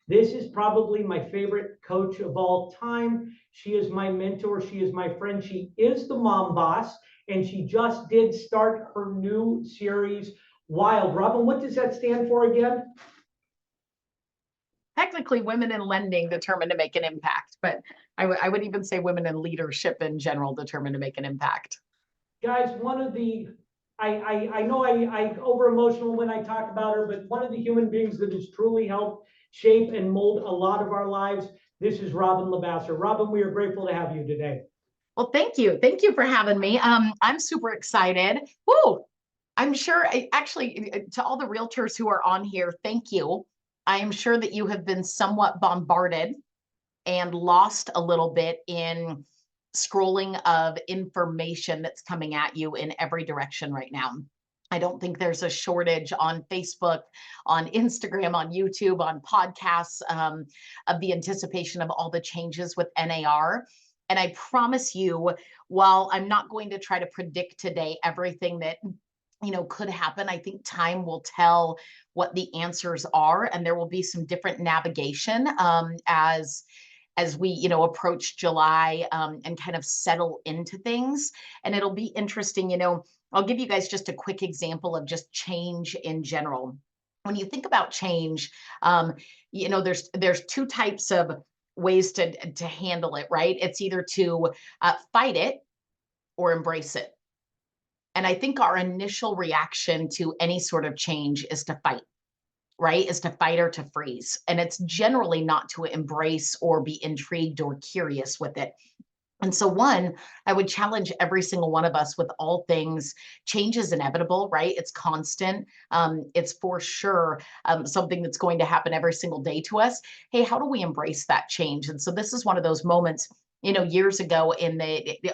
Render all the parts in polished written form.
This is probably my favorite coach of all time. She is my mentor. She is my friend. She is the mom boss, and she just did start her new series, Wild. Robyn, what does that stand for again? Technically, women in lending determined to make an impact, but I would even say women in leadership in general determined to make an impact. Guys, one of the, I know I over emotional when I talk about her, but one of the human beings that has truly helped shape and mold a lot of our lives, this is Robyn LaVassaur. Robyn, we are grateful to have you today. Well, thank you. Thank you for having me. I'm super excited. Woo! I'm sure, actually, to all the realtors who are on here, thank you. I am sure that you have been somewhat bombarded and lost a little bit in scrolling of information that's coming at you in every direction right now. I don't think there's a shortage on Facebook, on Instagram, on YouTube, on podcasts of the anticipation of all the changes with NAR. And I promise you, while I'm not going to try to predict today everything that could happen, I think time will tell what the answers are, and there will be some different navigation as we approach July and kind of settle into things. And it'll be interesting. I'll give you guys just a quick example of just change in general. When you think about change, there's two types of ways to handle it, right? It's either to fight it or embrace it. And I think our initial reaction to any sort of change is to fight, right? Is to fight or to freeze. And it's generally not to embrace or be intrigued or curious with it. And so I would challenge every single one of us with all things. Change is inevitable, right? It's constant. It's for sure something that's going to happen every single day to us. Hey, how do we embrace that change? And so this is one of those moments, years ago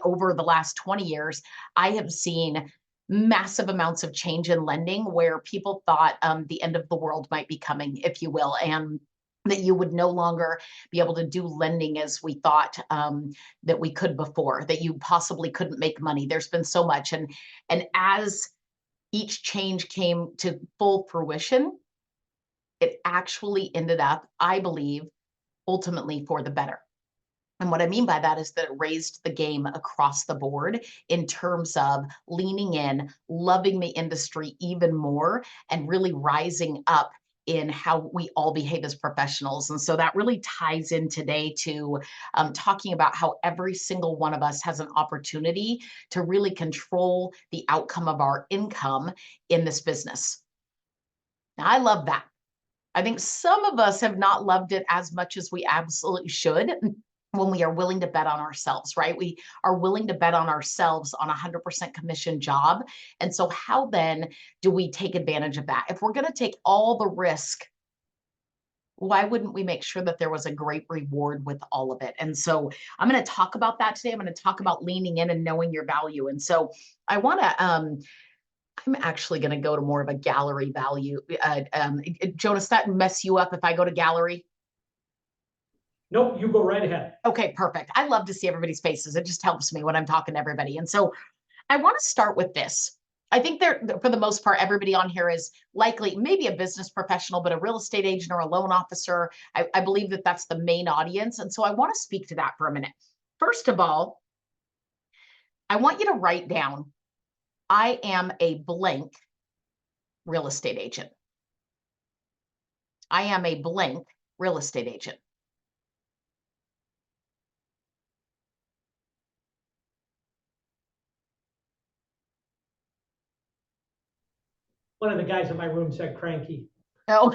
over the last 20 years, I have seen massive amounts of change in lending where people thought the end of the world might be coming, if you will, and that you would no longer be able to do lending as we thought that we could before, that you possibly couldn't make money. There's been so much. And as each change came to full fruition, it actually ended up, I believe, ultimately for the better. And what I mean by that is that it raised the game across the board in terms of leaning in, loving the industry even more, and really rising up in how we all behave as professionals. And so that really ties in today to talking about how every single one of us has an opportunity to really control the outcome of our income in this business. Now, I love that. I think some of us have not loved it as much as we absolutely should when we are willing to bet on ourselves, right? We are willing to bet on ourselves on a 100% commission job. And so how then do we take advantage of that? If we're going to take all the risk, why wouldn't we make sure that there was a great reward with all of it? And so I'm going to talk about that today. I'm going to talk about leaning in and knowing your value. And so I want to, I'm actually going to go to more of a gallery value. Jonas, that mess you up if I go to gallery? Nope, you go right ahead. Okay, perfect. I love to see everybody's faces. It just helps me when I'm talking to everybody. And so I want to start with this. I think for the most part, everybody on here is likely maybe a business professional, but a real estate agent or a loan officer. I believe that that's the main audience. And so I want to speak to that for a minute. First of all, I want you to write down, I am a blank real estate agent. I am a blank real estate agent. One of the guys in my room said cranky. Oh.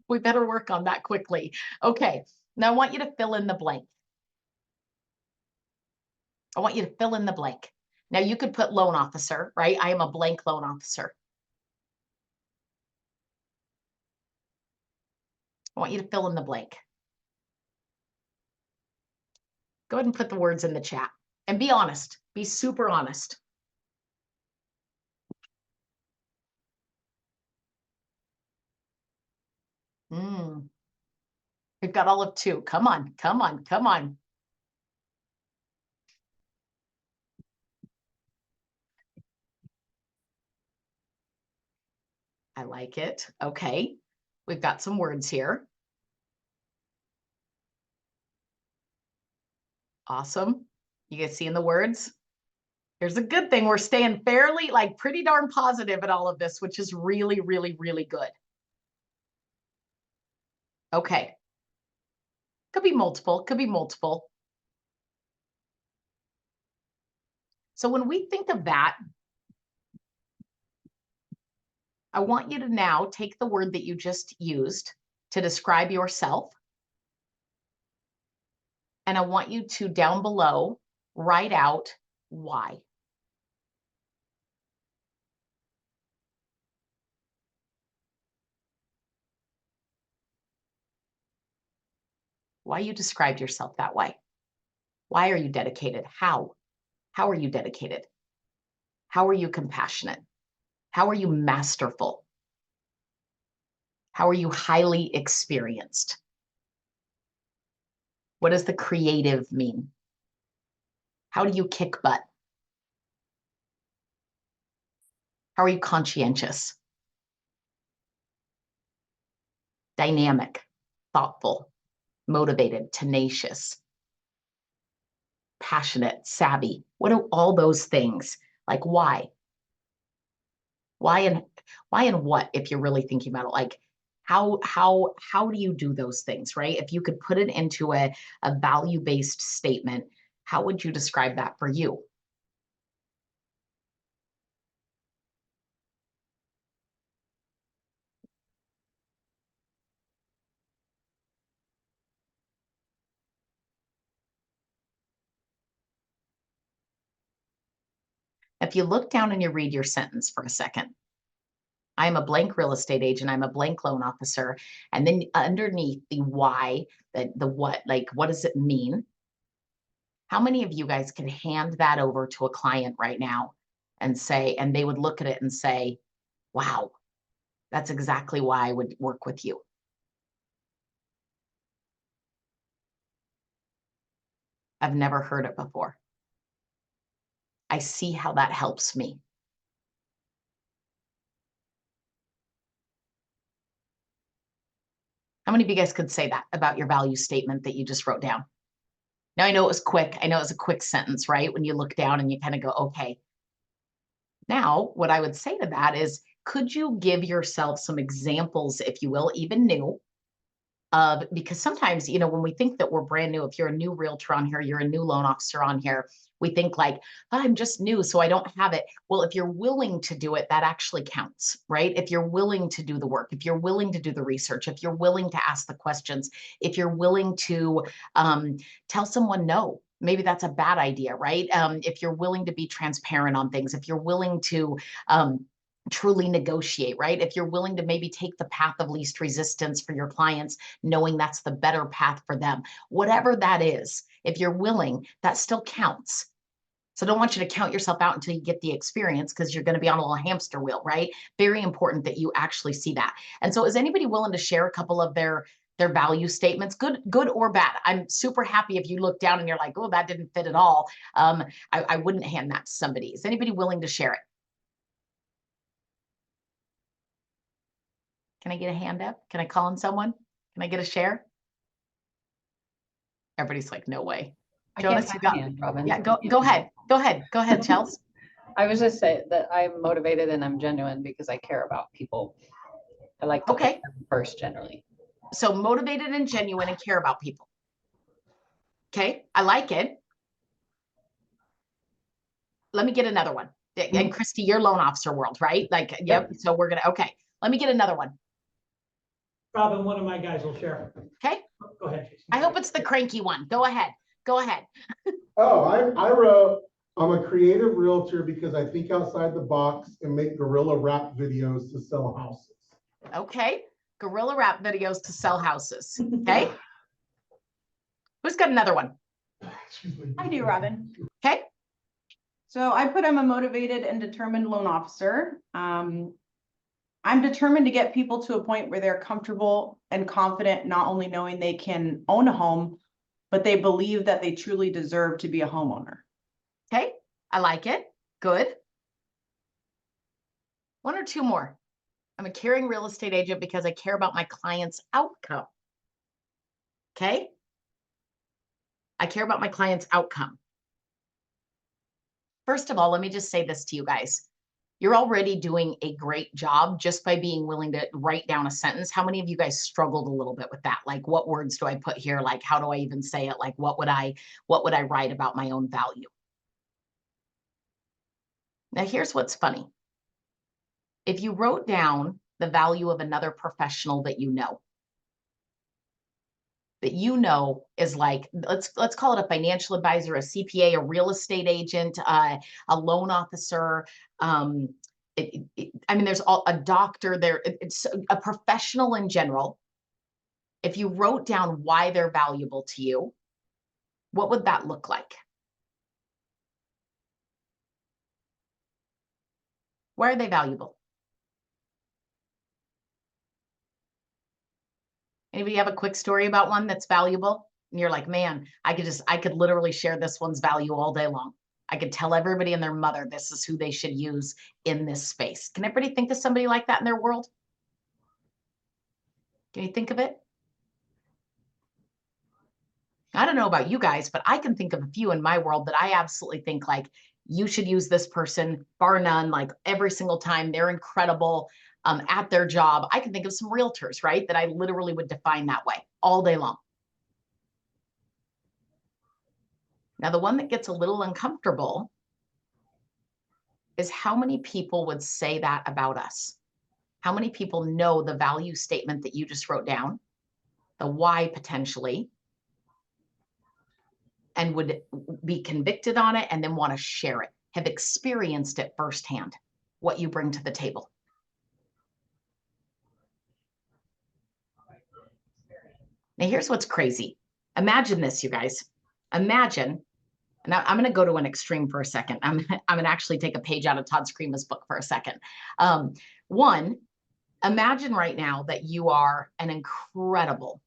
We better work on that quickly. Okay, now I want you to fill in the blank. I want you to fill in the blank. Now you could put loan officer, right? I am a blank loan officer. I want you to fill in the blank. Go ahead and put the words in the chat and be honest. Be super honest. We've got all of 2. Come on, come on, come on. I like it. Okay. We've got some words here. Awesome. You guys seeing the words? Here's a good thing. We're staying fairly, like pretty darn positive in all of this, which is really, really, really good. Okay. Could be multiple, could be multiple. So when we think of that, I want you to now take the word that you just used to describe yourself. And I want you to, down below, write out why. Why you described yourself that way. Why are you dedicated? How? How are you dedicated? How are you compassionate? How are you masterful? How are you highly experienced? What does the creative mean? How do you kick butt? How are you conscientious? Dynamic, thoughtful, motivated, tenacious, passionate, savvy. What are all those things? Like why? Why and what, if you're really thinking about it, like how do you do those things, right? If you could put it into a value-based statement, how would you describe that for you? If you look down and you read your sentence for a second, I'm a blank real estate agent, I'm a blank loan officer, and then underneath the why, the what, like what does it mean? How many of you guys can hand that over to a client right now and say, and they would look at it and say, wow, that's exactly why I would work with you. I've never heard it before. I see how that helps me. How many of you guys could say that about your value statement that you just wrote down? Now, I know it was quick. I know it was a quick sentence, right? When you look down and you kind of go, okay. Now, what I would say to that is, could you give yourself some examples, if you will, even new, because sometimes, you know, when we think that we're brand new, if you're a new realtor on here, you're a new loan officer on here, we think like, oh, I'm just new, so I don't have it. Well, if you're willing to do it, that actually counts, right? If you're willing to do the work, if you're willing to do the research, if you're willing to ask the questions, if you're willing to tell someone no, maybe that's a bad idea, right? If you're willing to be transparent on things, if you're willing to truly negotiate, right? If you're willing to maybe take the path of least resistance for your clients, knowing that's the better path for them, whatever that is, if you're willing, that still counts. So I don't want you to count yourself out until you get the experience, because you're going to be on a little hamster wheel, right? Very important that you actually see that. And so is anybody willing to share a couple of their value statements, good or bad? I'm super happy if you look down and you're like, oh, that didn't fit at all. I wouldn't hand that to somebody. Is anybody willing to share it? Can I get a hand up? Can I call on someone? Can I get a share? Everybody's like, no way. Jonas, you got hand, Robyn. Yeah, go ahead, Chelsea. I was just saying that I'm motivated and I'm genuine because I care about people. I like to put them first generally. So motivated and genuine and care about people. Okay, I like it. Let me get another one. And Christy, your loan officer world, right? Like, yep. So we're gonna, okay. Let me get another one. Robyn, one of my guys will share. Okay. Go ahead, Jason. I hope it's the cranky one. Go ahead. Go ahead. Oh, I wrote, I'm a creative realtor because I think outside the box and make guerrilla rap videos to sell houses. Okay. Guerrilla rap videos to sell houses. Okay. Who's got another one? I do, Robyn. Okay. So I put I'm a motivated and determined loan officer. I'm determined to get people to a point where they're comfortable and confident, not only knowing they can own a home, but they believe that they truly deserve to be a homeowner. Okay. I like it. Good. One or two more. I'm a caring real estate agent because I care about my client's outcome. Okay? I care about my client's outcome. First of all, let me just say this to you guys. You're already doing a great job just by being willing to write down a sentence. How many of you guys struggled a little bit with that? Like, what words do I put here? Like, how do I even say it? Like, what would I write about my own value? Now, here's what's funny. If you wrote down the value of another professional that you know is like, let's call it a financial advisor, a CPA, a real estate agent, a loan officer. I mean, there's a doctor there. It's a professional in general. If you wrote down why they're valuable to you, what would that look like? Why are they valuable? Anybody have a quick story about one that's valuable? And you're like, man, I could literally share this one's value all day long. I could tell everybody and their mother, this is who they should use in this space. Can everybody think of somebody like that in their world? Can you think of it? I don't know about you guys, but I can think of a few in my world that I absolutely think like you should use this person, bar none, like every single time. They're incredible at their job. I can think of some realtors, right, that I literally would define that way all day long. Now, the one that gets a little uncomfortable is how many people would say that about us? How many people know the value statement that you just wrote down, the why potentially, and would be convicted on it and then want to share it, have experienced it firsthand, what you bring to the table? Now, here's what's crazy. Imagine this, you guys. Imagine, now I'm going to go to an extreme for a second. I'm going to actually take a page out of Todd Screama's book for a second. One, imagine right now that you are an incredible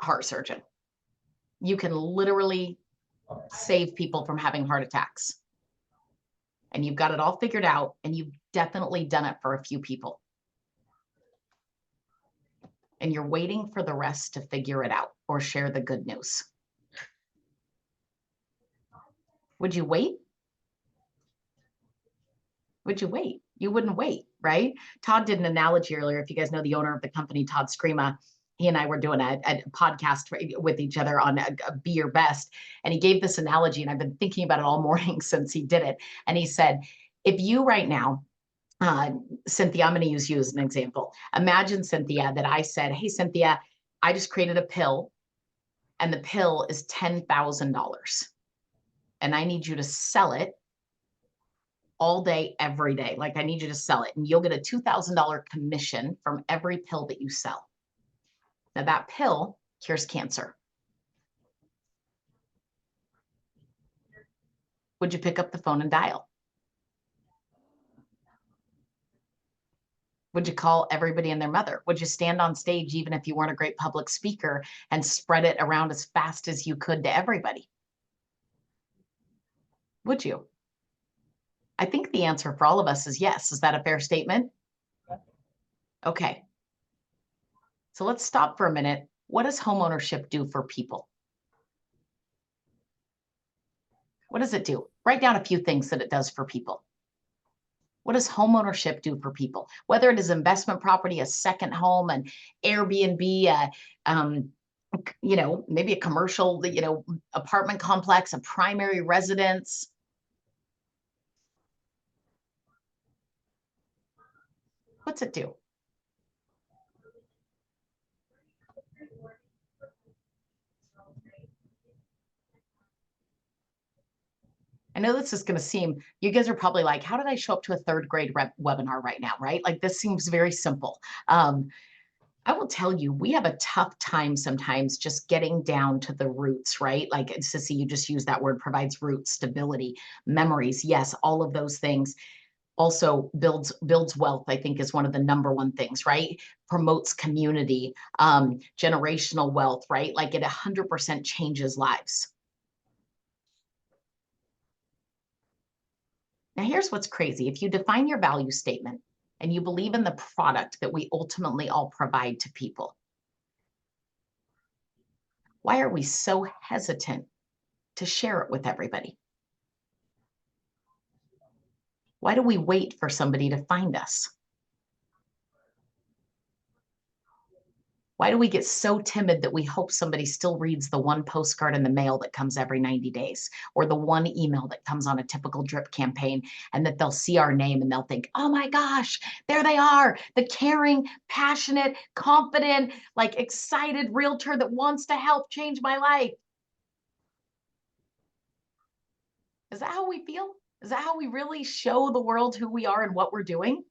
heart surgeon. You can literally save people from having heart attacks. And you've got it all figured out, and you've definitely done it for a few people. And you're waiting for the rest to figure it out or share the good news. Would you wait? Would you wait? You wouldn't wait, right? Todd did an analogy earlier. If you guys know the owner of the company, Todd Screama, he and I were doing a podcast with each other on Be Your Best. And he gave this analogy, and I've been thinking about it all morning since he did it. And he said, if you right now, Cynthia, I'm going to use you as an example. Imagine, Cynthia, that I said, hey, Cynthia, I just created a pill, and the pill is $10,000. And I need you to sell it all day, every day. Like, I need you to sell it. And you'll get a $2,000 commission from every pill that you sell. Now, that pill cures cancer. Would you pick up the phone and dial? Would you call everybody and their mother? Would you stand on stage, even if you weren't a great public speaker, and spread it around as fast as you could to everybody? Would you? I think the answer for all of us is yes. Is that a fair statement? Okay. So let's stop for a minute. What does homeownership do for people? What does it do? Write down a few things that it does for people. What does homeownership do for people? Whether it is investment property, a second home, an Airbnb, maybe a commercial, apartment complex, a primary residence. What's it do? I know this is going to seem, you guys are probably like, how did I show up to a third grade webinar right now, right? Like, this seems very simple. I will tell you, we have a tough time sometimes just getting down to the roots, right? Like, Sissy, you just used that word, provides roots, stability, memories. Yes, all of those things. Also builds wealth, I think, is one of the number one things, right? Promotes community, generational wealth, right? Like, it 100% changes lives. Now, here's what's crazy. If you define your value statement and you believe in the product that we ultimately all provide to people, why are we so hesitant to share it with everybody? Why do we wait for somebody to find us? Why do we get so timid that we hope somebody still reads the one postcard in the mail that comes every 90 days, or the one email that comes on a typical drip campaign, and that they'll see our name and they'll think, oh my gosh, there they are, the caring, passionate, confident, like excited realtor that wants to help change my life. Is that how we feel? Is that how we really show the world who we are and what we're doing?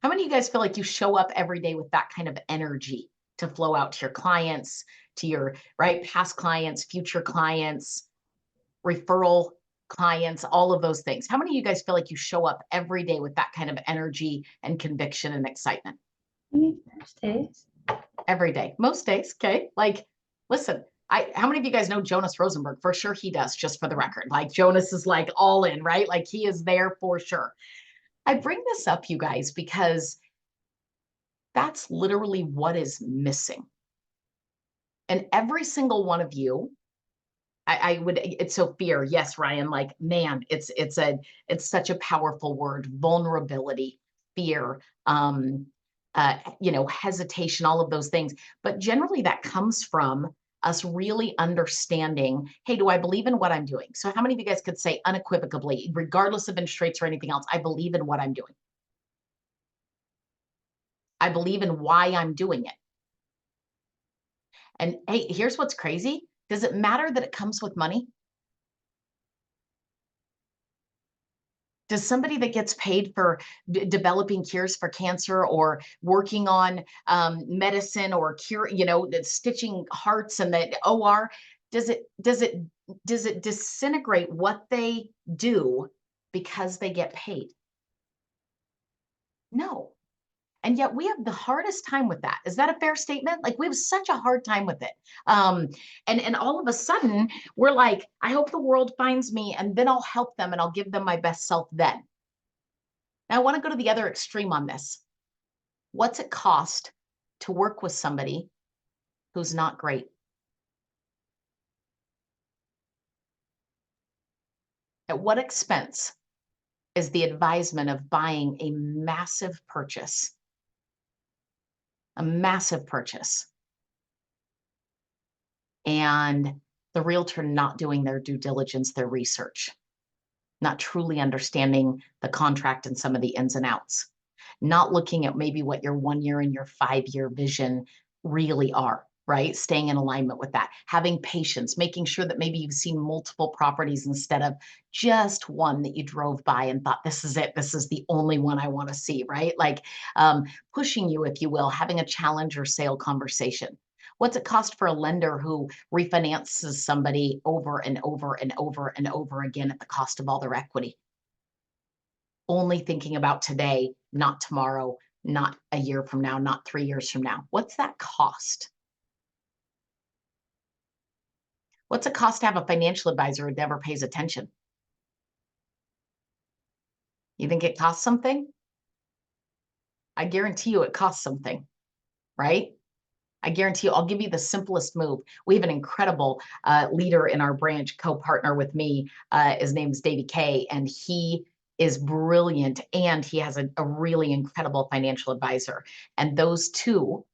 How many of you guys feel like you show up every day with that kind of energy to flow out to your clients, to your past clients, future clients, referral clients, all of those things? How many of you guys feel like you show up every day with that kind of energy and conviction and excitement? Most days. Every day, most days. Okay. Like, listen, how many of you guys know Jonas Rosenberg? For sure he does, just for the record. Like Jonas is like all in, right? Like he is there for sure. I bring this up, you guys, because that's literally what is missing. And every single one of you, it's so fear. Yes, Ryan, like, man, it's such a powerful word, vulnerability, fear, hesitation, all of those things. But generally that comes from us really understanding, hey, do I believe in what I'm doing? So how many of you guys could say unequivocally, regardless of interest rates or anything else, I believe in what I'm doing. I believe in why I'm doing it. And hey, here's what's crazy. Does it matter that it comes with money? Does somebody that gets paid for developing cures for cancer or working on medicine or cure, stitching hearts in the OR, does it disintegrate what they do because they get paid? No. And yet we have the hardest time with that. Is that a fair statement? Like we have such a hard time with it. And all of a sudden we're like, I hope the world finds me and then I'll help them and I'll give them my best self then. Now I want to go to the other extreme on this. What's it cost to work with somebody who's not great? At what expense is the advisement of buying a massive purchase? A massive purchase. And the realtor not doing their due diligence, their research, not truly understanding the contract and some of the ins and outs, not looking at maybe what your 1 year and your 5-year vision really are, right? Staying in alignment with that, having patience, making sure that maybe you've seen multiple properties instead of just one that you drove by and thought, this is it, this is the only one I want to see, right? Like pushing you, if you will, having a challenge or sale conversation. What's it cost for a lender who refinances somebody over and over and over and over again at the cost of all their equity? Only thinking about today, not tomorrow, not a year from now, not 3 years from now. What's that cost? What's it cost to have a financial advisor who never pays attention? You think it costs something? I guarantee you it costs something, right? I guarantee you, I'll give you the simplest move. We have an incredible leader in our branch, co-partner with me. His name is Davey K, and he is brilliant, and he has a really incredible financial advisor. And those two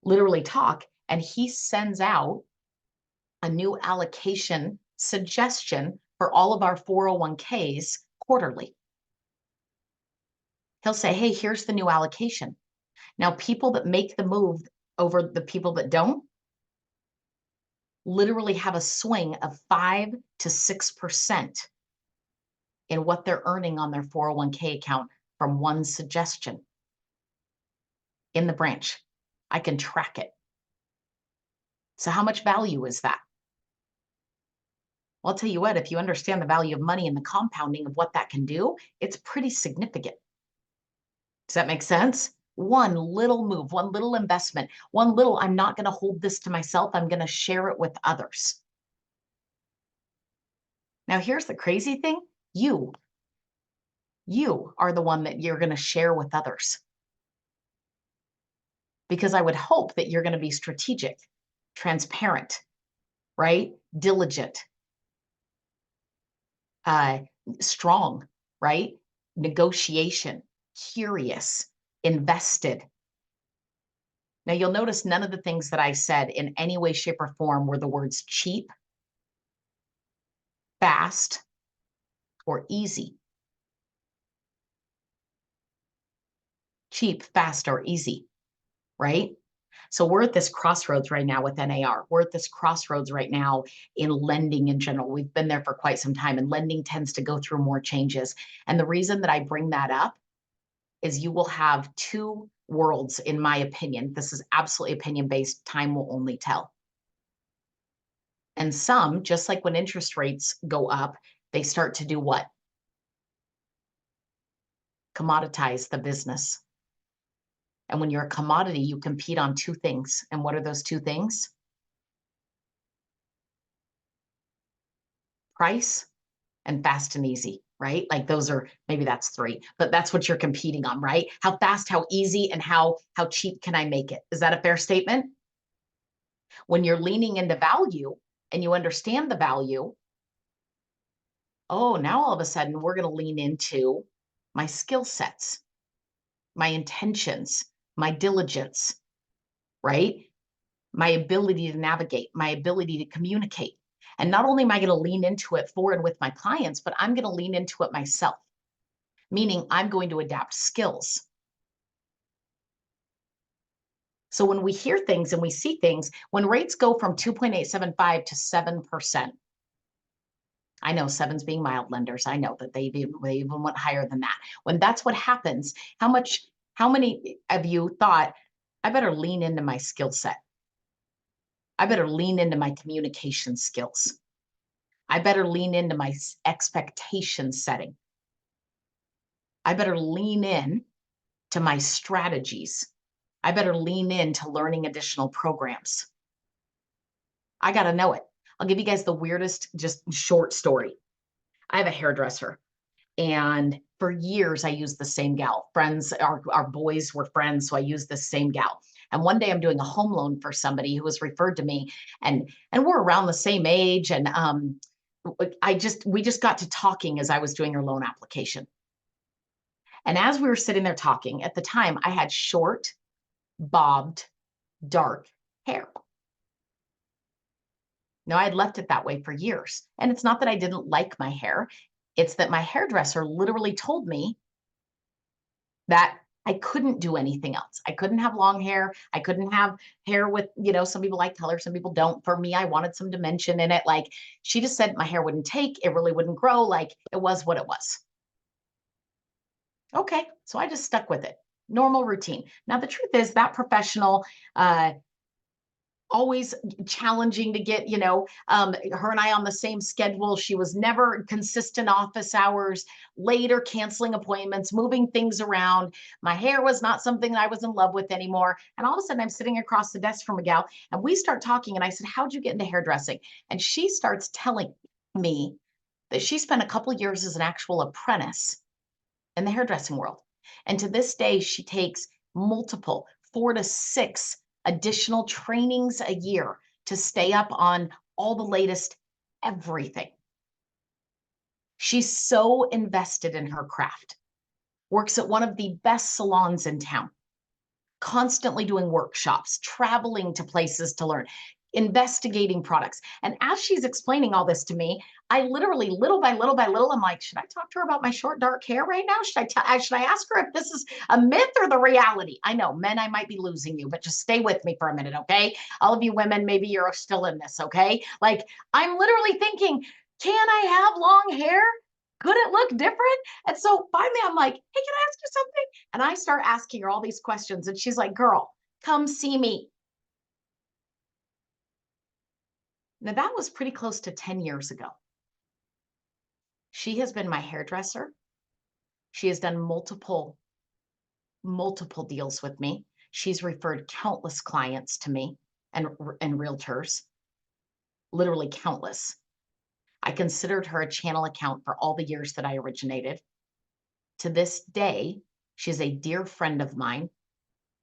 literally talk, and he sends out a new allocation suggestion for all of our 401ks quarterly. He'll say, hey, here's the new allocation. Now, people that make the move over the people that don't literally have a swing of 5 to 6% in what they're earning on their 401k account from one suggestion in the branch. I can track it. So how much value is that? Well, I'll tell you what, if you understand the value of money and the compounding of what that can do, it's pretty significant. Does that make sense? One little move, one little investment, one little, I'm not going to hold this to myself. I'm going to share it with others. Now, here's the crazy thing. You are the one that you're going to share with others. Because I would hope that you're going to be strategic, transparent, right? Diligent, strong, right? Negotiation, curious, invested. Now you'll notice none of the things that I said in any way, shape, or form were the words cheap, fast, or easy. Cheap, fast, or easy, right? So we're at this crossroads right now with NAR. We're at this crossroads right now in lending in general. We've been there for quite some time, and lending tends to go through more changes. And the reason that I bring that up is you will have two worlds, in my opinion. This is absolutely opinion-based. Time will only tell. And some, just like when interest rates go up, they start to do what? Commoditize the business. And when you're a commodity, you compete on two things. And what are those two things? Price and fast and easy, right? Like those are, maybe that's three, but that's what you're competing on, right? How fast, how easy, and how cheap can I make it? Is that a fair statement? When you're leaning into value and you understand the value, oh, now all of a sudden we're going to lean into my skill sets, my intentions, my diligence, right? My ability to navigate, my ability to communicate. And not only am I going to lean into it for and with my clients, but I'm going to lean into it myself, meaning I'm going to adapt skills. So when we hear things and we see things, when rates go from 2.875 to 7%, I know 7's being mild lenders. I know that they even went higher than that. When that's what happens, how many of you thought, I better lean into my skill set? I better lean into my communication skills. I better lean into my expectation setting. I better lean in to my strategies. I better lean into learning additional programs. I got to know it. I'll give you guys the weirdest, just short story. I have a hairdresser, and for years I used the same gal. Friends, our boys were friends, so I used the same gal. And one day I'm doing a home loan for somebody who was referred to me, and we're around the same age, and we just got to talking as I was doing her loan application. And as we were sitting there talking, at the time I had short, bobbed, dark hair. Now, I had left it that way for years. And it's not that I didn't like my hair. It's that my hairdresser literally told me that I couldn't do anything else. I couldn't have long hair. I couldn't have hair with, some people like color, some people don't. For me, I wanted some dimension in it. Like, she just said my hair wouldn't take, it really wouldn't grow. Like, it was what it was. Okay, so I just stuck with it. Normal routine. Now, the truth is that professional, always challenging to get, her and I on the same schedule. She was never consistent office hours, later canceling appointments, moving things around. My hair was not something that I was in love with anymore. And all of a sudden I'm sitting across the desk from a gal and we start talking and I said, how'd you get into hairdressing? And she starts telling me that she spent a couple of years as an actual apprentice in the hairdressing world. And to this day, she takes multiple 4 to 6 additional trainings a year to stay up on all the latest everything. She's so invested in her craft, works at one of the best salons in town, constantly doing workshops, traveling to places to learn, investigating products. And as she's explaining all this to me, I literally, little by little by little, I'm like, should I talk to her about my short dark hair right now? Should I ask her if this is a myth or the reality? I know, men, I might be losing you, but just stay with me for a minute, okay? All of you women, maybe you're still in this, okay? Like, I'm literally thinking, can I have long hair? Could it look different? And so finally I'm like, hey, can I ask you something? And I start asking her all these questions and she's like, girl, come see me. Now that was pretty close to 10 years ago. She has been my hairdresser. She has done multiple deals with me. She's referred countless clients to me and realtors, literally countless. I considered her a channel account for all the years that I originated. To this day, she's a dear friend of mine.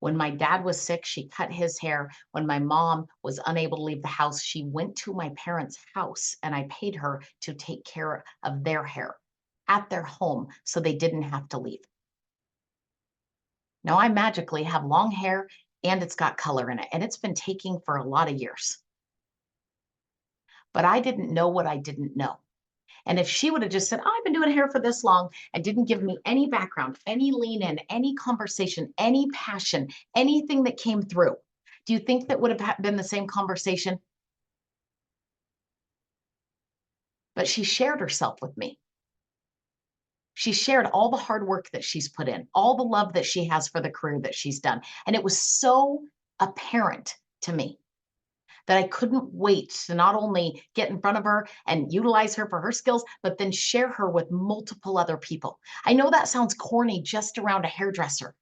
When my dad was sick, she cut his hair. When my mom was unable to leave the house, she went to my parents' house and I paid her to take care of their hair at their home so they didn't have to leave. Now I magically have long hair and it's got color in it, and it's been taking for a lot of years. But I didn't know what I didn't know. And if she would have just said, oh, I've been doing hair for this long, and didn't give me any background, any lean in, any conversation, any passion, anything that came through, do you think that would have been the same conversation? But she shared herself with me. She shared all the hard work that she's put in, all the love that she has for the career that she's done. And it was so apparent to me that I couldn't wait to not only get in front of her and utilize her for her skills, but then share her with multiple other people. I know that sounds corny just around a hairdresser.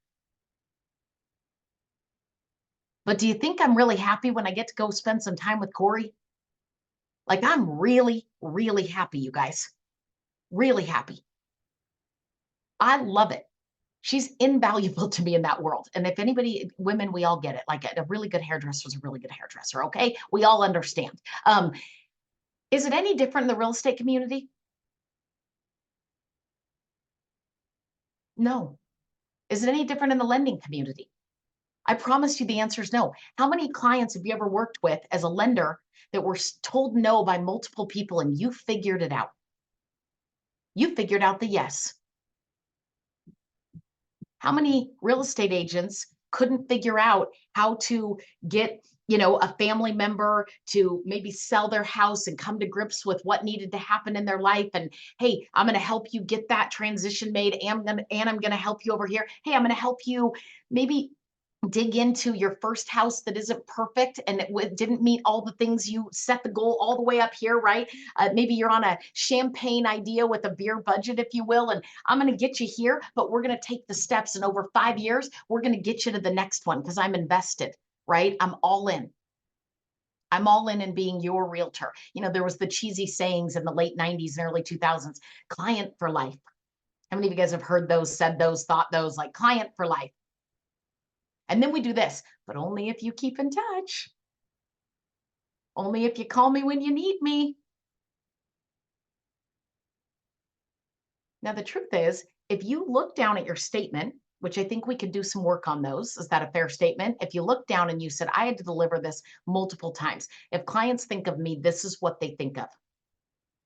But do you think I'm really happy when I get to go spend some time with Corey? Like, I'm really, really happy, you guys. Really happy. I love it. She's invaluable to me in that world. And if anybody, women, we all get it. Like, a really good hairdresser is a really good hairdresser, okay? We all understand. Is it any different in the real estate community? No. Is it any different in the lending community? I promise you the answer is no. How many clients have you ever worked with as a lender that were told no by multiple people and you figured it out? You figured out the yes. How many real estate agents couldn't figure out how to get, a family member to maybe sell their house and come to grips with what needed to happen in their life? And hey, I'm going to help you get that transition made. And I'm going to help you over here. Hey, I'm going to help you maybe dig into your first house that isn't perfect and it didn't meet all the things you set the goal all the way up here, right? Maybe you're on a champagne idea with a beer budget, if you will, and I'm going to get you here, but we're going to take the steps, and over 5 years, we're going to get you to the next one because I'm invested, right? I'm all in. I'm all in being your realtor. There was the cheesy sayings in the late 90s and early 2000s, client for life. How many of you guys have heard those, said those, thought those, like client for life? And then we do this, but only if you keep in touch. Only if you call me when you need me. Now, the truth is, if you look down at your statement, which I think we could do some work on those, is that a fair statement? If you look down and you said, I had to deliver this multiple times. If clients think of me, this is what they think of.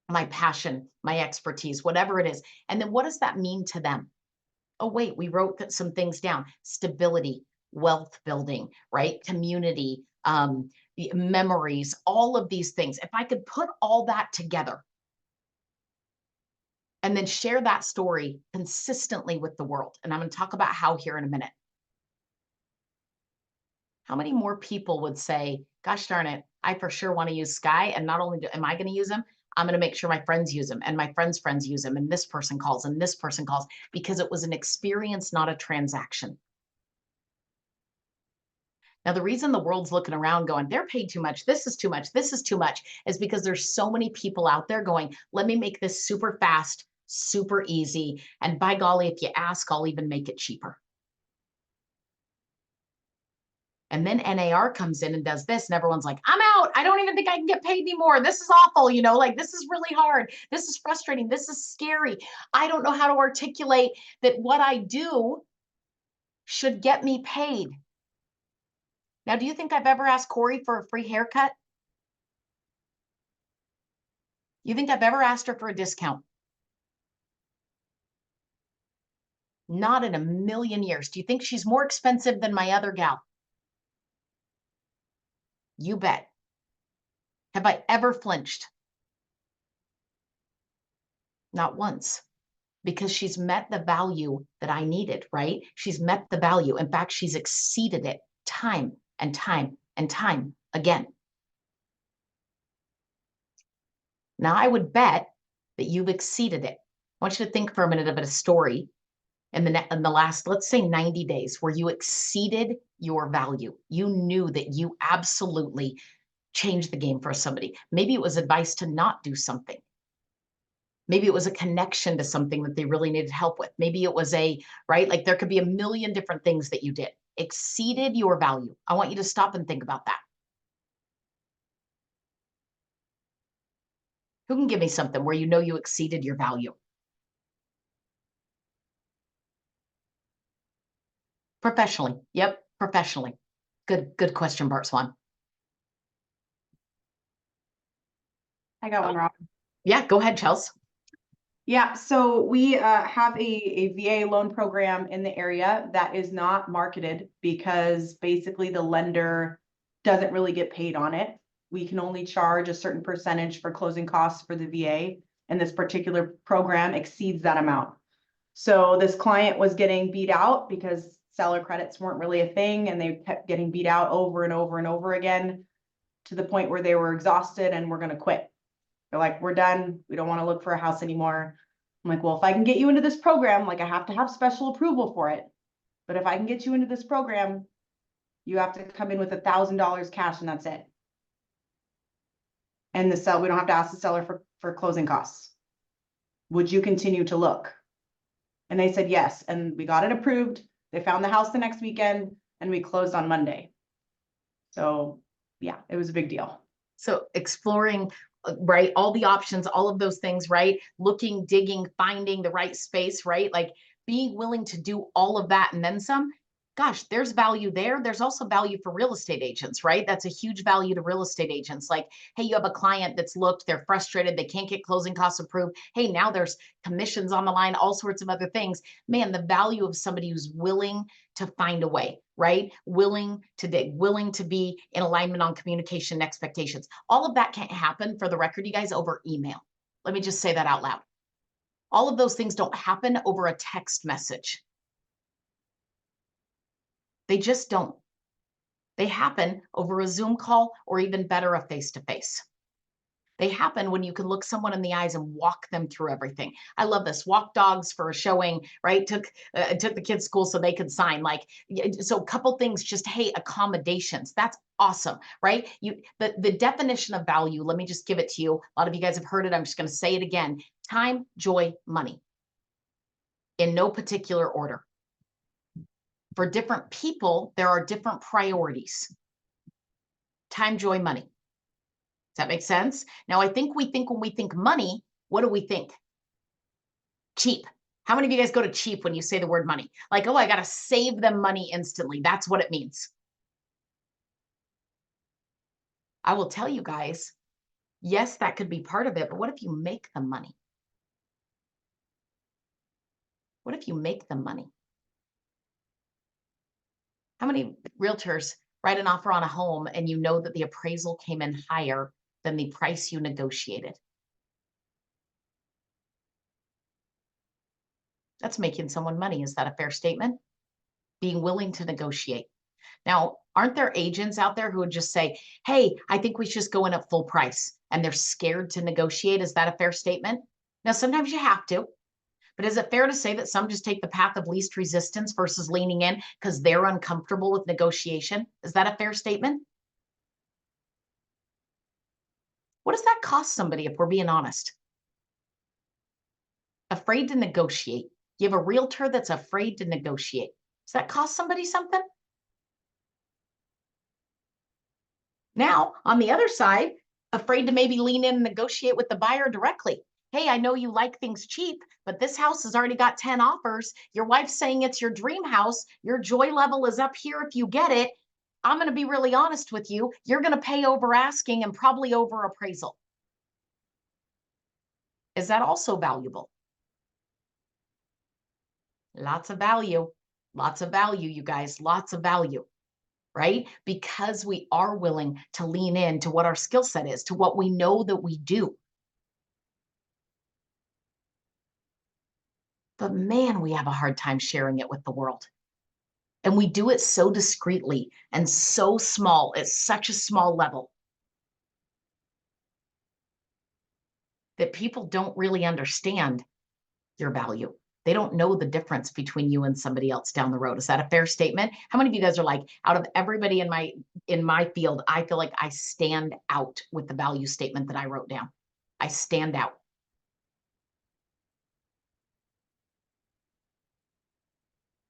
My passion, my expertise, whatever it is. And then what does that mean to them? Oh, wait, we wrote some things down. Stability, wealth building, right? Community, memories, all of these things. If I could put all that together and then share that story consistently with the world, and I'm going to talk about how here in a minute. How many more people would say, gosh darn it, I for sure want to use Sky, and not only am I going to use them, I'm going to make sure my friends use them and my friends' friends use them, and this person calls and this person calls, because it was an experience, not a transaction. Now, the reason the world's looking around going, they're paid too much, this is too much, this is too much, is because there's so many people out there going, let me make this super fast, super easy. And by golly, if you ask, I'll even make it cheaper. And then NAR comes in and does this, and everyone's like, I'm out. I don't even think I can get paid anymore. This is awful. Like, this is really hard. This is frustrating. This is scary. I don't know how to articulate that what I do should get me paid. Now, do you think I've ever asked Corey for a free haircut? You think I've ever asked her for a discount? Not in a million years. Do you think she's more expensive than my other gal? You bet. Have I ever flinched? Not once, because she's met the value that I needed, right? She's met the value. In fact, she's exceeded it time and time and time again. Now, I would bet that you've exceeded it. I want you to think for a minute of a story in the last, let's say 90 days, where you exceeded your value. You knew that you absolutely changed the game for somebody. Maybe it was advice to not do something. Maybe it was a connection to something that they really needed help with. Maybe it was right? Like there could be a million different things that you did. Exceeded your value. I want you to stop and think about that. Who can give me something where you know you exceeded your value? Professionally. Yep, professionally. Good question, Bart Swan. I got one, Rob. Yeah, go ahead, Chelsea. Yeah, so we have a VA loan program in the area that is not marketed because basically the lender doesn't really get paid on it. We can only charge a certain percentage for closing costs for the VA, and this particular program exceeds that amount. So this client was getting beat out because seller credits weren't really a thing, and they kept getting beat out over and over and over again to the point where they were exhausted and were going to quit. They're like, we're done. We don't want to look for a house anymore. I'm like, well, if I can get you into this program, like I have to have special approval for it. But if I can get you into this program, you have to come in with $1,000 cash and that's it. And we don't have to ask the seller for closing costs. Would you continue to look? And they said yes. And we got it approved. They found the house the next weekend and we closed on Monday. So yeah, it was a big deal. So exploring, right, all the options, all of those things, right? Looking, digging, finding the right space, right? Like being willing to do all of that and then some. Gosh, there's value there. There's also value for real estate agents, right? That's a huge value to real estate agents. Like, hey, you have a client that's looked, they're frustrated, they can't get closing costs approved. Hey, now there's commissions on the line, all sorts of other things. Man, the value of somebody who's willing to find a way, right? Willing to dig, willing to be in alignment on communication and expectations. All of that can't happen, for the record, you guys, over email. Let me just say that out loud. All of those things don't happen over a text message. They just don't. They happen over a Zoom call, or even better, a face-to-face. They happen when you can look someone in the eyes and walk them through everything. I love this. Walk dogs for a showing, right? Took the kids to school so they could sign. Like, so a couple things, just, hey, accommodations. That's awesome, right? The definition of value, let me just give it to you. A lot of you guys have heard it. I'm just going to say it again. Time, joy, money. In no particular order. For different people, there are different priorities. Time, joy, money. Does that make sense? Now, I think when we think money, what do we think? Cheap. How many of you guys go to cheap when you say the word money? Like, oh, I got to save them money instantly. That's what it means. I will tell you guys, yes, that could be part of it, but what if you make them money? What if you make them money? How many realtors write an offer on a home and you know that the appraisal came in higher than the price you negotiated? That's making someone money. Is that a fair statement? Being willing to negotiate. Now, aren't there agents out there who would just say, hey, I think we should just go in at full price, and they're scared to negotiate? Is that a fair statement? Now, sometimes you have to. But is it fair to say that some just take the path of least resistance versus leaning in because they're uncomfortable with negotiation? Is that a fair statement? What does that cost somebody if we're being honest? Afraid to negotiate. You have a realtor that's afraid to negotiate. Does that cost somebody something? Now, on the other side, afraid to maybe lean in and negotiate with the buyer directly. Hey, I know you like things cheap, but this house has already got 10 offers. Your wife's saying it's your dream house. Your joy level is up here if you get it. I'm going to be really honest with you. You're going to pay over asking and probably over appraisal. Is that also valuable? Lots of value, you guys, lots of value, right? Because we are willing to lean in to what our skill set is, to what we know that we do. But man, we have a hard time sharing it with the world. And we do it so discreetly and so small, at such a small level, that people don't really understand your value. They don't know the difference between you and somebody else down the road. Is that a fair statement? How many of you guys are like, out of everybody in my field, I feel like I stand out with the value statement that I wrote down? I stand out.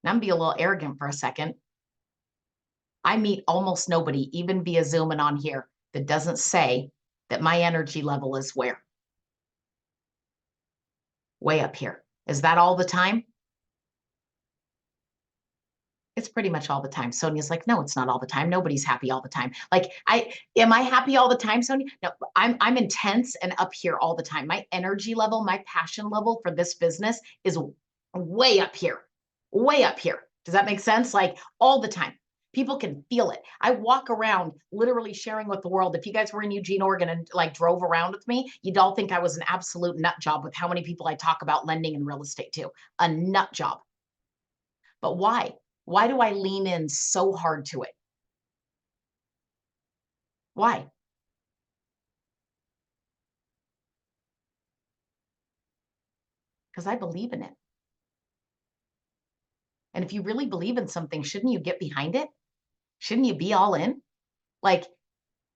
And I'm gonna be a little arrogant for a second. I meet almost nobody, even via Zoom and on here, that doesn't say that my energy level is where? Way up here. Is that all the time? It's pretty much all the time. Sonia's like, no, it's not all the time. Nobody's happy all the time. Like, am I happy all the time, Sonia? No, I'm intense and up here all the time. My energy level, my passion level for this business is way up here, way up here. Does that make sense? Like all the time. People can feel it. I walk around literally sharing with the world. If you guys were in Eugene, Oregon and like drove around with me, you'd all think I was an absolute nut job with how many people I talk about lending and real estate to. A nut job. But why? Why do I lean in so hard to it? Why? Because I believe in it. And if you really believe in something, shouldn't you get behind it? Shouldn't you be all in? Like,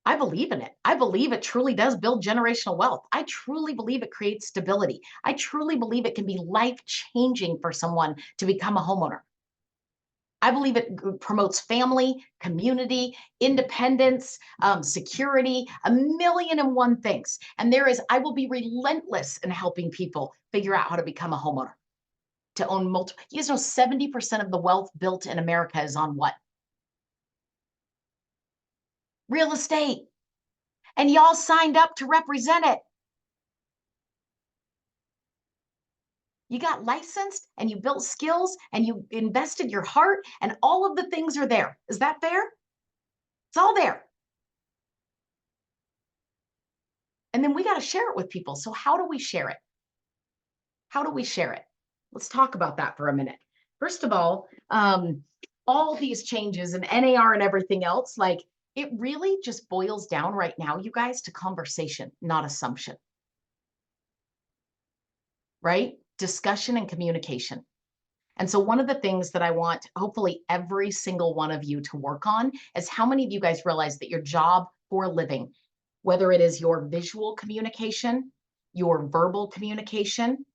I believe in it. I believe it truly does build generational wealth. I truly believe it creates stability. I truly believe it can be life-changing for someone to become a homeowner. I believe it promotes family, community, independence, security, a million and one things. And I will be relentless in helping people figure out how to become a homeowner, to own multiple. You guys know 70% of the wealth built in America is on what? Real estate. And y'all signed up to represent it. You got licensed and you built skills and you invested your heart and all of the things are there. Is that fair? It's all there. And then we got to share it with people. So how do we share it? How do we share it? Let's talk about that for a minute. First of all these changes and NAR and everything else, like it really just boils down right now, you guys, to conversation, not assumption. Right? Discussion and communication. And so one of the things that I want, hopefully every single one of you to work on is how many of you guys realize that your job for a living, whether it is your visual communication, your verbal communication,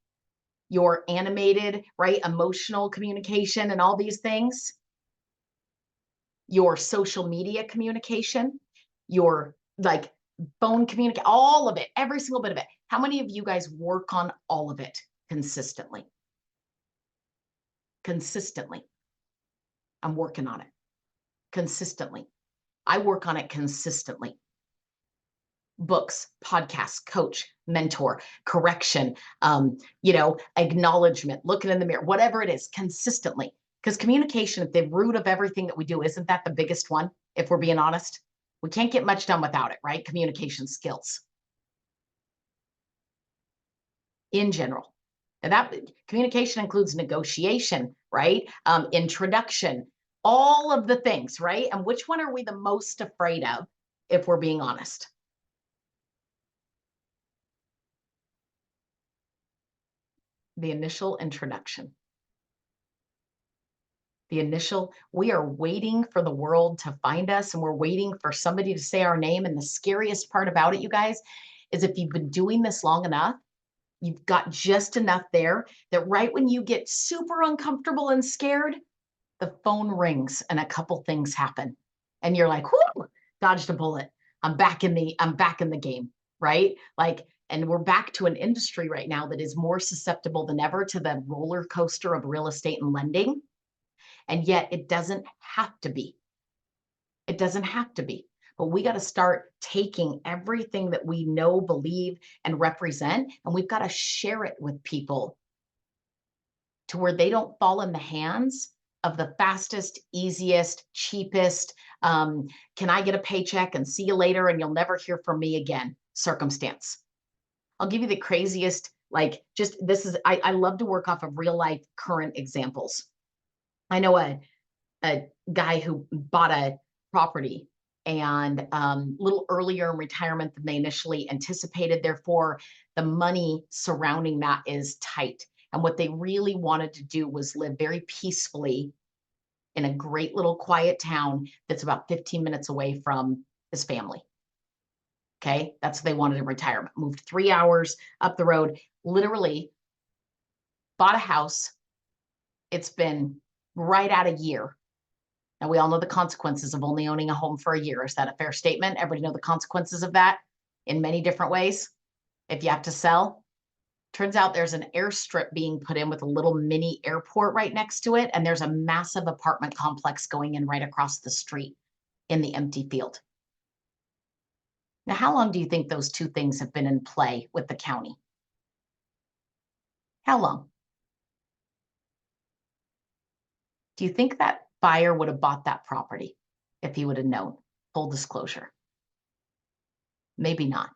your animated, right, emotional communication and all these things, your social media communication, your like phone communication, all of it, every single bit of it. How many of you guys work on all of it consistently? Consistently. I'm working on it consistently. I work on it consistently. Books, podcasts, coach, mentor, correction, acknowledgement, looking in the mirror, whatever it is, consistently. Because communication at the root of everything that we do, isn't that the biggest one? If we're being honest, we can't get much done without it, right? Communication skills. In general. And that communication includes negotiation, right? Introduction, all of the things, right? And which one are we the most afraid of, if we're being honest? The initial introduction. We are waiting for the world to find us and we're waiting for somebody to say our name. And the scariest part about it, you guys, is if you've been doing this long enough, you've got just enough there that right when you get super uncomfortable and scared, the phone rings and a couple things happen. And you're like, whoo, dodged a bullet. I'm back in the game, right? Like, and we're back to an industry right now that is more susceptible than ever to the roller coaster of real estate and lending. And yet it doesn't have to be. It doesn't have to be. But we got to start taking everything that we know, believe, and represent, and we've got to share it with people to where they don't fall in the hands of the fastest, easiest, cheapest, can I get a paycheck and see you later and you'll never hear from me again circumstance. I'll give you the craziest, like just this is, I love to work off of real life current examples. I know a guy who bought a property and a little earlier in retirement than they initially anticipated. Therefore, the money surrounding that is tight. And what they really wanted to do was live very peacefully in a great little quiet town that's about 15 minutes away from his family. Okay, that's what they wanted in retirement. Moved 3 hours up the road, literally bought a house. It's been right at a year. Now, we all know the consequences of only owning a home for a year. Is that a fair statement? Everybody know the consequences of that in many different ways. If you have to sell, turns out there's an airstrip being put in with a little mini airport right next to it. And there's a massive apartment complex going in right across the street in the empty field. Now, how long do you think those two things have been in play with the county? How long? Do you think that buyer would have bought that property if he would have known? Full disclosure. Maybe not.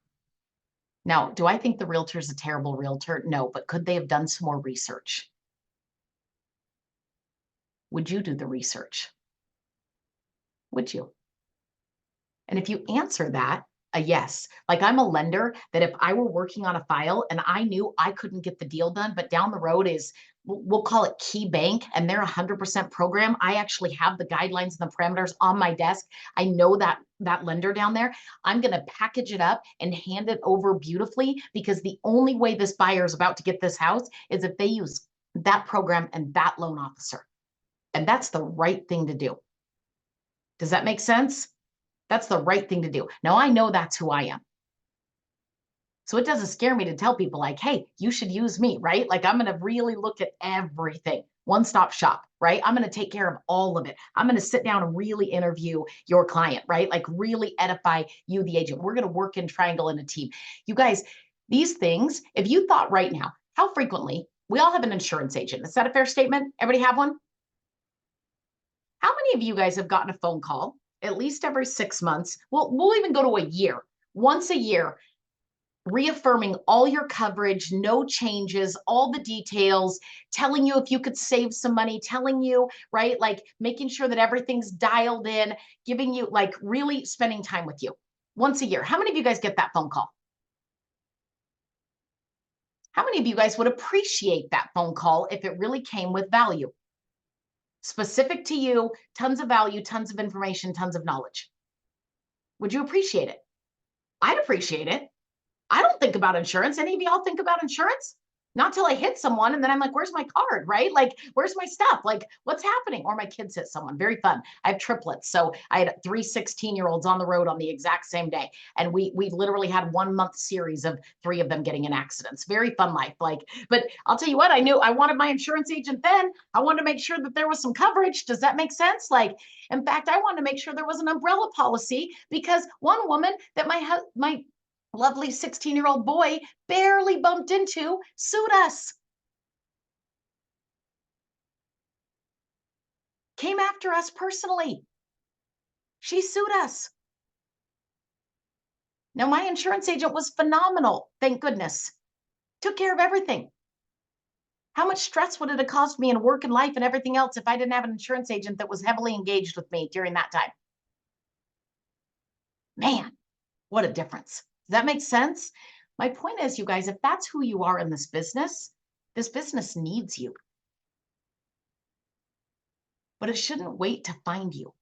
Now, do I think the realtor is a terrible realtor? No, but could they have done some more research? Would you do the research? Would you? And if you answer that, a yes. Like, I'm a lender that if I were working on a file and I knew I couldn't get the deal done, but down the road is, we'll call it Key Bank, and they're 100% program. I actually have the guidelines and the parameters on my desk. I know that lender down there. I'm going to package it up and hand it over beautifully, because the only way this buyer is about to get this house is if they use that program and that loan officer. And that's the right thing to do. Does that make sense? That's the right thing to do. Now, I know that's who I am. So it doesn't scare me to tell people like, hey, you should use me, right? Like, I'm going to really look at everything. One-stop shop, right? I'm going to take care of all of it. I'm going to sit down and really interview your client, right? Like, really edify you, the agent. We're going to work in triangle in a team. You guys, these things, if you thought right now, how frequently, we all have an insurance agent. Is that a fair statement? Everybody have one? How many of you guys have gotten a phone call at least every 6 months? We'll even go to a year, once a year, reaffirming all your coverage, no changes, all the details, telling you if you could save some money, telling you, right? Like, making sure that everything's dialed in, giving you, like, really spending time with you once a year. How many of you guys get that phone call? How many of you guys would appreciate that phone call if it really came with value? Specific to you, tons of value, tons of information, tons of knowledge. Would you appreciate it? I'd appreciate it. I don't think about insurance. Any of y'all think about insurance? Not till I hit someone and then I'm like, where's my card, right? Like, where's my stuff? Like, what's happening? Or my kids hit someone. Very fun. I have triplets. So I had 3 16-year-olds on the road on the exact same day. And we literally had 1 month series of 3 of them getting in accidents. Very fun life. Like, but I'll tell you what, I knew I wanted my insurance agent then. I wanted to make sure that there was some coverage. Does that make sense? Like, in fact, I wanted to make sure there was an umbrella policy, because one woman that my lovely 16-year-old boy barely bumped into sued us. Came after us personally. She sued us. Now, my insurance agent was phenomenal, thank goodness. Took care of everything. How much stress would it have caused me in work and life and everything else if I didn't have an insurance agent that was heavily engaged with me during that time? Man, what a difference. Does that make sense? My point is, you guys, if that's who you are in this business needs you. But it shouldn't wait to find you.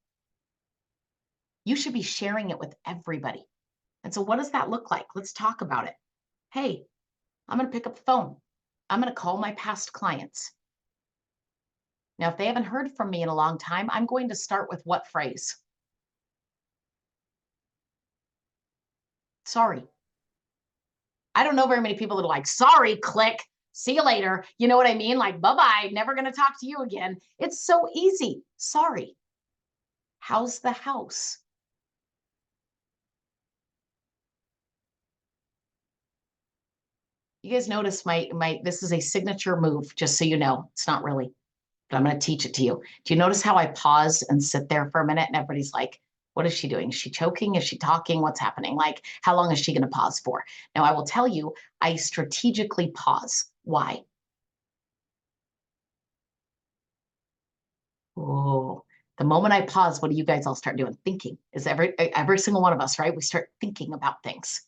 You should be sharing it with everybody. And so what does that look like? Let's talk about it. Hey, I'm going to pick up the phone. I'm going to call my past clients. Now, if they haven't heard from me in a long time, I'm going to start with what phrase? Sorry. I don't know very many people that are like, sorry, click, see you later. You know what I mean? Like, bye-bye, never going to talk to you again. It's so easy. Sorry. How's the house? You guys notice this is a signature move, just so you know. It's not really, but I'm going to teach it to you. Do you notice how I pause and sit there for a minute and everybody's like, what is she doing? Is she choking? Is she talking? What's happening? Like, how long is she going to pause for? Now, I will tell you, I strategically pause. Why? Oh, the moment I pause, what do you guys all start doing? Thinking. Is every single one of us, right? We start thinking about things.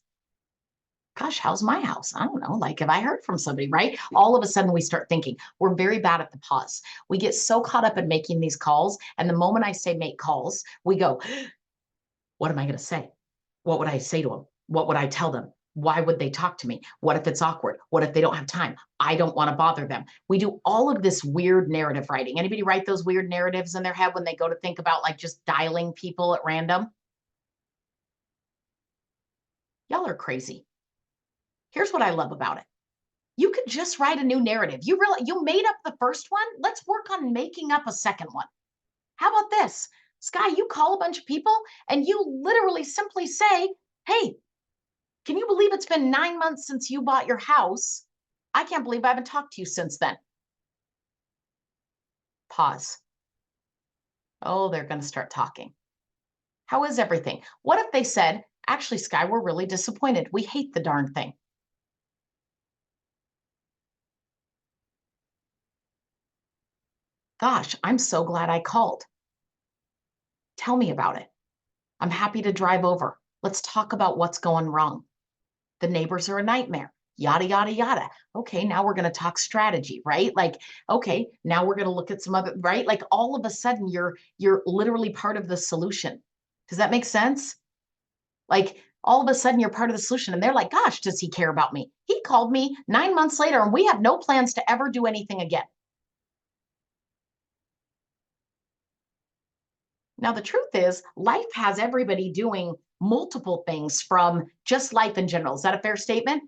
Gosh, how's my house? I don't know. Like, have I heard from somebody, right? All of a sudden we start thinking. We're very bad at the pause. We get so caught up in making these calls. And the moment I say make calls, we go, what am I going to say? What would I say to them? What would I tell them? Why would they talk to me? What if it's awkward? What if they don't have time? I don't want to bother them. We do all of this weird narrative writing. Anybody write those weird narratives in their head when they go to think about like just dialing people at random? Y'all are crazy. Here's what I love about it. You could just write a new narrative. You made up the first one. Let's work on making up a second one. How about this? Sky, you call a bunch of people and you literally simply say, hey, can you believe it's been 9 months since you bought your house? I can't believe I haven't talked to you since then. Pause. Oh, they're going to start talking. How is everything? What if they said, actually, Sky, we're really disappointed. We hate the darn thing. Gosh, I'm so glad I called. Tell me about it. I'm happy to drive over. Let's talk about what's going wrong. The neighbors are a nightmare. Yada, yada, yada. Okay, now we're going to talk strategy, right? Like, okay, now we're going to look at some other, right? Like all of a sudden you're literally part of the solution. Does that make sense? Like all of a sudden you're part of the solution and they're like, gosh, does he care about me? He called me 9 months later and we have no plans to ever do anything again. Now, the truth is life has everybody doing multiple things from just life in general. Is that a fair statement?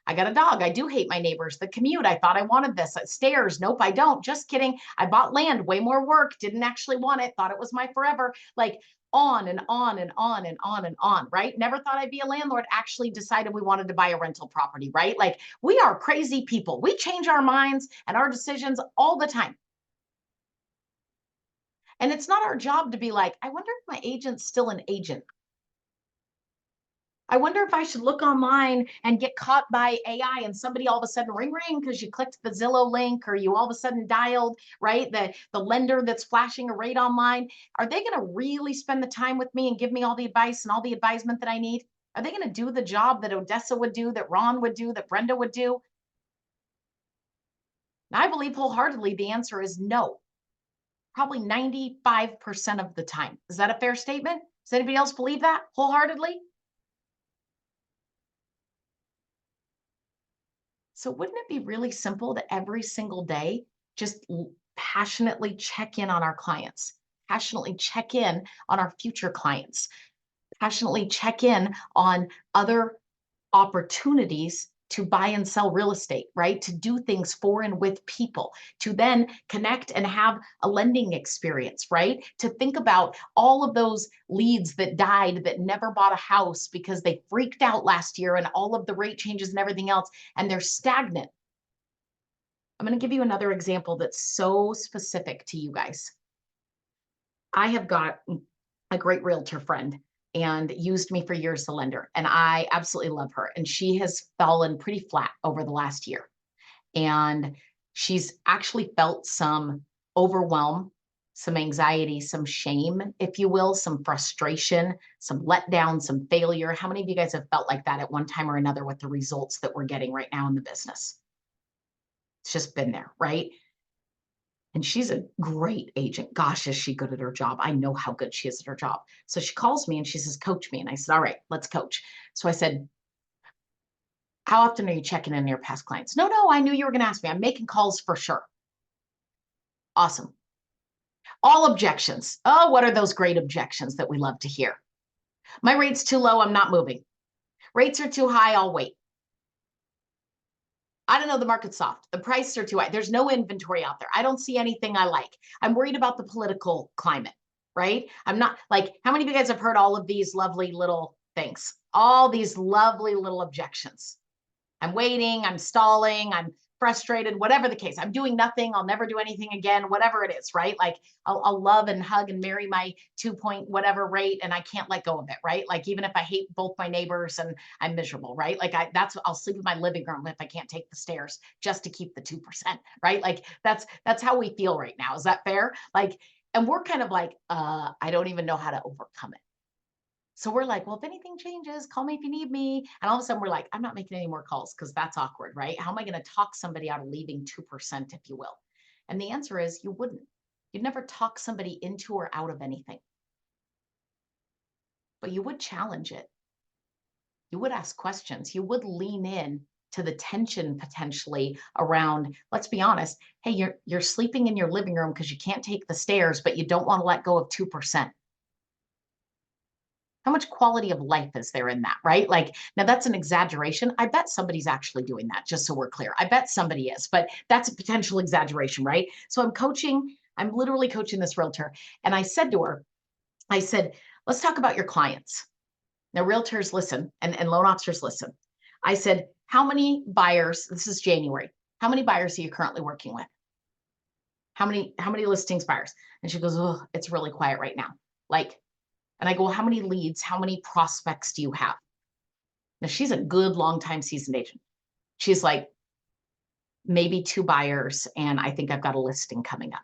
I got a dog. I do hate my neighbors. The commute. I thought I wanted this. Stairs. Nope, I don't. Just kidding. I bought land, way more work. Didn't actually want it. Thought it was my forever. Like on and on and on and on and on, right? Never thought I'd be a landlord. Actually decided we wanted to buy a rental property, right? Like we are crazy people. We change our minds and our decisions all the time. And it's not our job to be like, I wonder if my agent's still an agent. I wonder if I should look online and get caught by AI and somebody all of a sudden ring because you clicked the Zillow link or you all of a sudden dialed, right? The lender that's flashing a rate online. Are they going to really spend the time with me and give me all the advice and all the advisement that I need? Are they going to do the job that Odessa would do, that Ron would do, that Brenda would do? And I believe wholeheartedly the answer is no. Probably 95% of the time. Is that a fair statement? Does anybody else believe that wholeheartedly? So wouldn't it be really simple to every single day just passionately check in on our clients, passionately check in on our future clients, passionately check in on other opportunities to buy and sell real estate, right? To do things for and with people, to then connect and have a lending experience, right? To think about all of those leads that died that never bought a house because they freaked out last year and all of the rate changes and everything else, and they're stagnant. I'm going to give you another example that's so specific to you guys. I have got a great realtor friend and used me for years as a lender. And I absolutely love her. And she has fallen pretty flat over the last year. And she's actually felt some overwhelm, some anxiety, some shame, if you will, some frustration, some letdown, some failure. How many of you guys have felt like that at one time or another with the results that we're getting right now in the business? It's just been there, right? And she's a great agent. Gosh, is she good at her job? I know how good she is at her job. So she calls me and she says, coach me. And I said, all right, let's coach. So I said, how often are you checking in on your past clients? No, I knew you were going to ask me. I'm making calls for sure. Awesome. All objections. Oh, what are those great objections that we love to hear? My rate's too low. I'm not moving. Rates are too high. I'll wait. I don't know, the market's soft. The prices are too high. There's no inventory out there. I don't see anything I like. I'm worried about the political climate, right? I'm not like, how many of you guys have heard all of these lovely little things? All these lovely little objections. I'm waiting, I'm stalling, I'm frustrated, whatever the case. I'm doing nothing. I'll never do anything again, whatever it is, right? Like I'll love and hug and marry my 2 point whatever rate and I can't let go of it, right? Like even if I hate both my neighbors and I'm miserable, right? Like I'll sleep in my living room if I can't take the stairs just to keep the 2%, right? Like that's how we feel right now. Is that fair? Like, and we're kind of like, I don't even know how to overcome it. So we're like, well, if anything changes, call me if you need me. And all of a sudden we're like, I'm not making any more calls because that's awkward, right? How am I going to talk somebody out of leaving 2%, if you will? And the answer is you wouldn't. You'd never talk somebody into or out of anything. But you would challenge it. you would ask questions. You would lean in to the tension potentially around, let's be honest, hey, you're sleeping in your living room because you can't take the stairs, but you don't want to let go of 2%. How much quality of life is there in that, right? Like, now that's an exaggeration. I bet somebody's actually doing that, just so we're clear. I bet somebody is, but that's a potential exaggeration, right? So I'm literally coaching this realtor. And I said to her, I said, let's talk about your clients. Now, realtors listen and loan officers listen. I said, how many buyers, this is January, how many buyers are you currently working with? How many listings buyers? And she goes, oh, it's really quiet right now. Like, and I go, well, how many leads, how many prospects do you have? Now, she's a good long time seasoned agent. She's like, maybe 2 buyers, and I think I've got a listing coming up.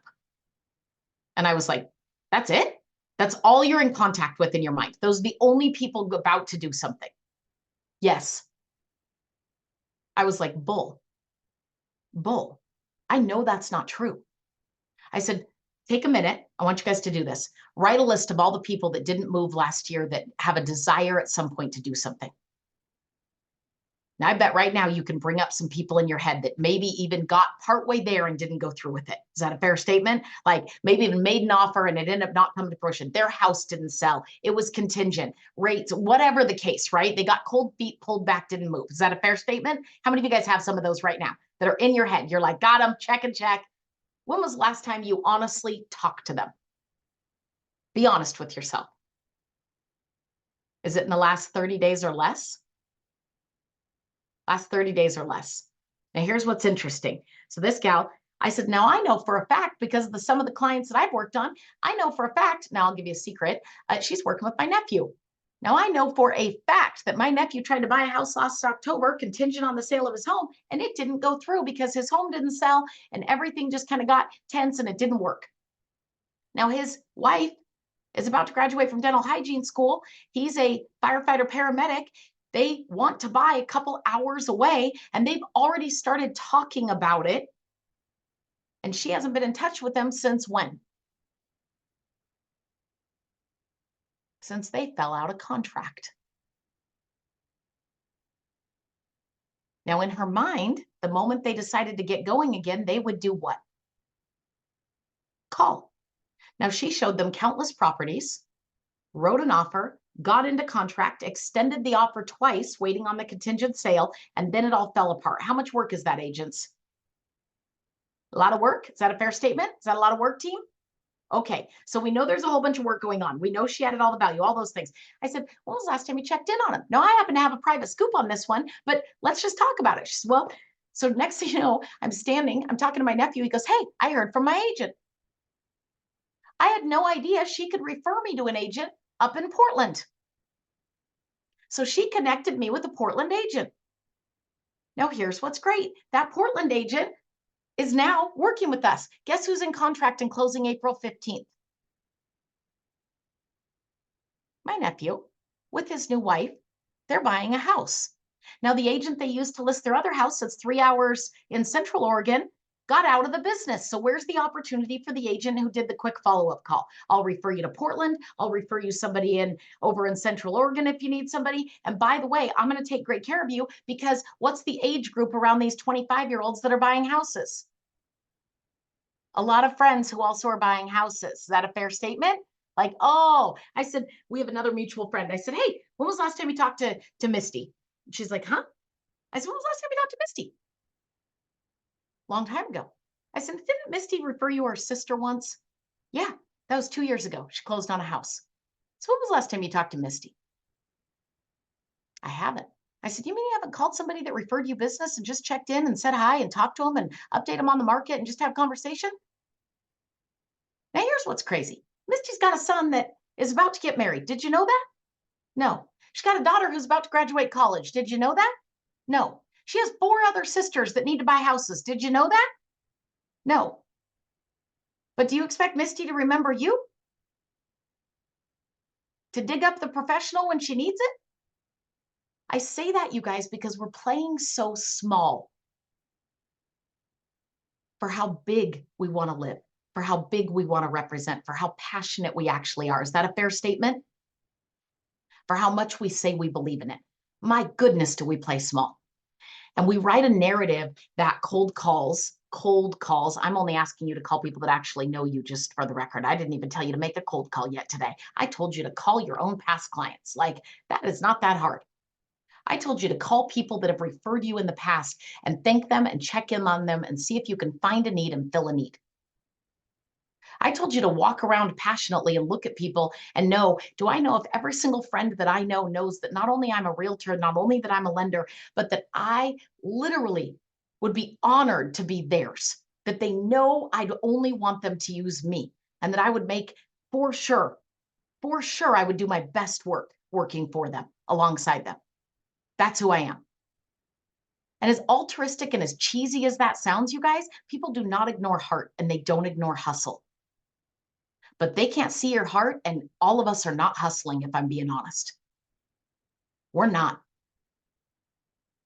And I was like, that's it? That's all you're in contact with in your mind. Those are the only people about to do something. Yes. I was like, bull. I know that's not true. I said, take a minute. I want you guys to do this. Write a list of all the people that didn't move last year that have a desire at some point to do something. Now, I bet right now you can bring up some people in your head that maybe even got partway there and didn't go through with it. Is that a fair statement? Like maybe even made an offer and it ended up not coming to fruition. Their house didn't sell. It was contingent, rates, whatever the case, right? They got cold feet, pulled back, didn't move. Is that a fair statement? How many of you guys have some of those right now that are in your head? You're like, got them, check and check. When was the last time you honestly talked to them? Be honest with yourself. Is it in the last 30 days or less? Last 30 days or less. Now, here's what's interesting. So this gal, I said, now I know for a fact, because of some of the clients that I've worked on, I know for a fact, now I'll give you a secret, she's working with my nephew. Now, I know for a fact that my nephew tried to buy a house last October, contingent on the sale of his home, and it didn't go through because his home didn't sell and everything just kind of got tense and it didn't work. Now, his wife is about to graduate from dental hygiene school. He's a firefighter paramedic. They want to buy a couple hours away and they've already started talking about it. And she hasn't been in touch with them since when? Since they fell out of contract. Now, in her mind, the moment they decided to get going again, they would do what? Call. Now, she showed them countless properties, wrote an offer, got into contract, extended the offer twice, waiting on the contingent sale, and then it all fell apart. How much work is that, agents? A lot of work? Is that a fair statement? Is that a lot of work, team? Okay, so we know there's a whole bunch of work going on. We know she added all the value, all those things. I said, when was the last time you checked in on him? Now, I happen to have a private scoop on this one, but let's just talk about it. She said, well, so next thing you know, I'm talking to my nephew. He goes, hey, I heard from my agent. I had no idea she could refer me to an agent up in Portland. So she connected me with a Portland agent. Now, here's what's great. That Portland agent is now working with us. Guess who's in contract and closing April 15th? My nephew with his new wife. They're buying a house. Now, the agent they used to list their other house that's 3 hours in Central Oregon got out of the business. So where's the opportunity for the agent who did the quick follow-up call? I'll refer you to Portland. I'll refer you somebody over in Central Oregon if you need somebody. And by the way, I'm going to take great care of you because what's the age group around these 25-year-olds that are buying houses? A lot of friends who also are buying houses. Is that a fair statement? Like, oh, I said, we have another mutual friend. I said, hey, when was the last time you talked to Misty? She's like, huh? I said, when was the last time you talked to Misty? Long time ago. I said, didn't Misty refer you her sister once? Yeah, that was 2 years ago. She closed on a house. So when was the last time you talked to Misty? I haven't. I said, you mean you haven't called somebody that referred you business and just checked in and said hi and talked to them and update them on the market and just have a conversation? Now here's what's crazy. Misty's got a son that is about to get married. Did you know that? No. She's got a daughter who's about to graduate college. Did you know that? No. She has 4 other sisters that need to buy houses. Did you know that? No. But do you expect Misty to remember you? To dig up the professional when she needs it? I say that, you guys, because we're playing so small for how big we want to live, for how big we want to represent, for how passionate we actually are. Is that a fair statement? For how much we say we believe in it. My goodness, do we play small. And we write a narrative that cold calls, I'm only asking you to call people that actually know you, just for the record. I didn't even tell you to make a cold call yet today. I told you to call your own past clients. Like, that is not that hard. I told you to call people that have referred you in the past and thank them and check in on them and see if you can find a need and fill a need. I told you to walk around passionately and look at people and know, do I know if every single friend that I know knows that not only I'm a realtor, not only that I'm a lender, but that I literally would be honored to be theirs, that they know I'd only want them to use me, and that I would make for sure, I would do my best work working for them, alongside them. That's who I am. And as altruistic and as cheesy as that sounds, you guys, people do not ignore heart and they don't ignore hustle. But they can't see your heart, and all of us are not hustling, if I'm being honest. We're not.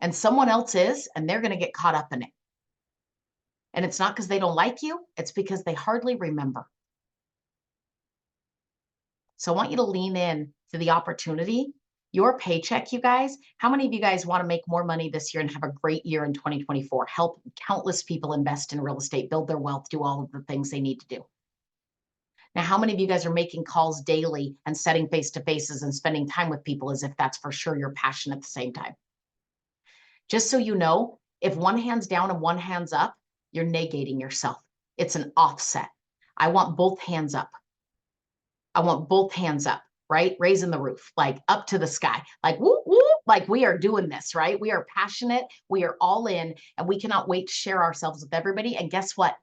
And someone else is, and they're going to get caught up in it. And it's not because they don't like you, it's because they hardly remember. So I want you to lean in to the opportunity. Your paycheck, you guys, how many of you guys want to make more money this year and have a great year in 2024? Help countless people invest in real estate, build their wealth, do all of the things they need to do. Now, how many of you guys are making calls daily and setting face-to-faces and spending time with people as if that's for sure your passion at the same time? Just so you know, if one hand's down and one hand's up, you're negating yourself. It's an offset. I want both hands up. I want both hands up, right? Raising the roof, like up to the sky, like whoop, whoop, like we are doing this, right? We are passionate. We are all in, and we cannot wait to share ourselves with everybody. And guess what?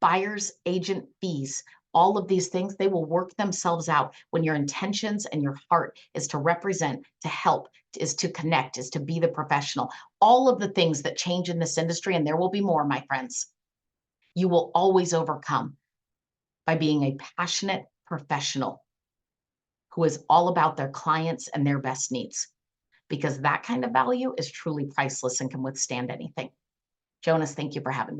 Buyer's agent fees, all of these things, they will work themselves out when your intentions and your heart is to represent, to help, is to connect, is to be the professional. All of the things that change in this industry, and there will be more, my friends, you will always overcome by being a passionate professional who is all about their clients and their best needs, because that kind of value is truly priceless and can withstand anything. Jonas, thank you for having me.